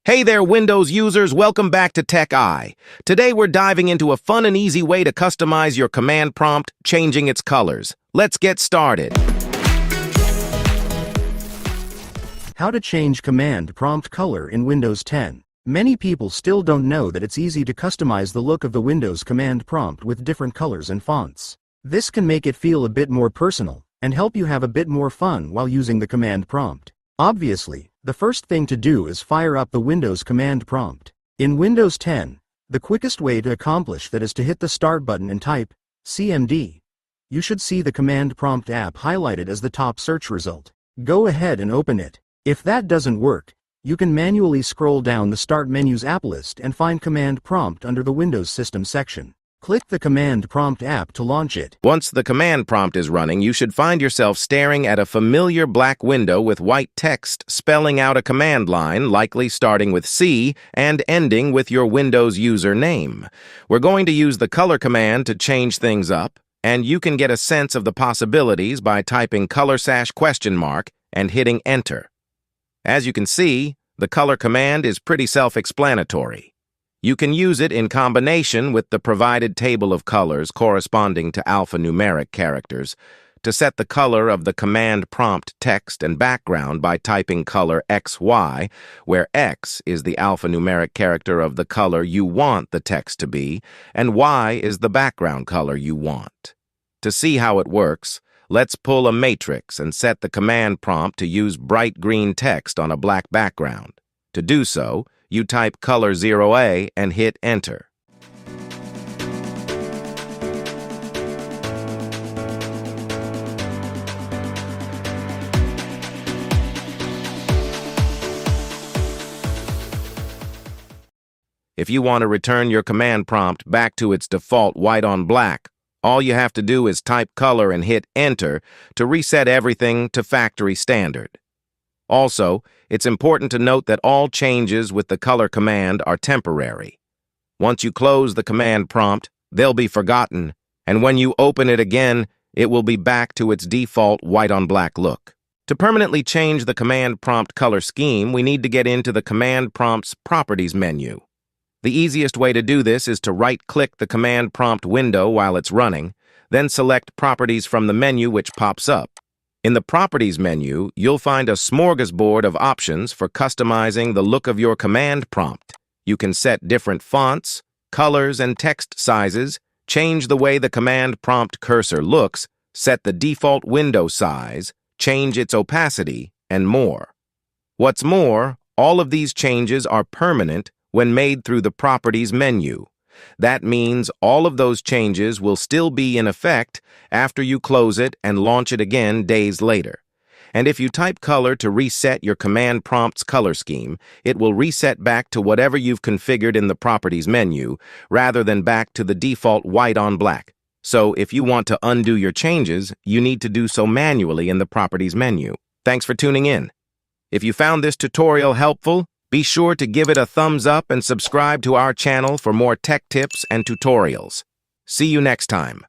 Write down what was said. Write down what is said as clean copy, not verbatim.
Hey there, Windows users. Welcome back to Tech Eye. Today we're diving into a fun and easy way to customize your command prompt, changing its colors. Let's get started. How to change command prompt color in Windows 10. Many people still don't know that it's easy to customize the look of the Windows command prompt with different colors and fonts. This can make it feel a bit more personal and help you have a bit more fun while using the command prompt. Obviously, the first thing to do is fire up the Windows command prompt. In Windows 10, the quickest way to accomplish that is to hit the Start button and type CMD. You should see the command prompt app highlighted as the top search result. Go ahead and open it. If that doesn't work, you can manually scroll down the Start menu's app list and find command prompt under the Windows System section. Click the command prompt app to launch it. Once the command prompt is running, you should find yourself staring at a familiar black window with white text spelling out a command line, likely starting with C and ending with your Windows user name. We're going to use the color command to change things up, and you can get a sense of the possibilities by typing $! And hitting Enter. As you can see, the color command is pretty self-explanatory. You can use it in combination with the provided table of colors corresponding to alphanumeric characters to set the color of the command prompt text and background by typing color XY, where X is the alphanumeric character of the color you want the text to be, and Y is the background color you want. To see how it works, let's pull a matrix and set the command prompt to use bright green text on a black background. To do so, you type color 0A and hit Enter. If you want to return your command prompt back to its default white on black, all you have to do is type color and hit Enter to reset everything to factory standard. Also, it's important to note that all changes with the color command are temporary. Once you close the command prompt, they'll be forgotten, and when you open it again, it will be back to its default white on black look. To permanently change the command prompt color scheme, we need to get into the command prompt's Properties menu. The easiest way to do this is to right-click the command prompt window while it's running, then select Properties from the menu which pops up. In the Properties menu, you'll find a smorgasbord of options for customizing the look of your command prompt. You can set different fonts, colors, and text sizes, change the way the command prompt cursor looks, set the default window size, change its opacity, and more. What's more, all of these changes are permanent when made through the Properties menu. That means all of those changes will still be in effect after you close it and launch it again days later. And if you type color to reset your command prompt's color scheme, it will reset back to whatever you've configured in the Properties menu, rather than back to the default white on black. So if you want to undo your changes, you need to do so manually in the Properties menu. Thanks for tuning in. If you found this tutorial helpful, be sure to give it a thumbs up and subscribe to our channel for more tech tips and tutorials. See you next time.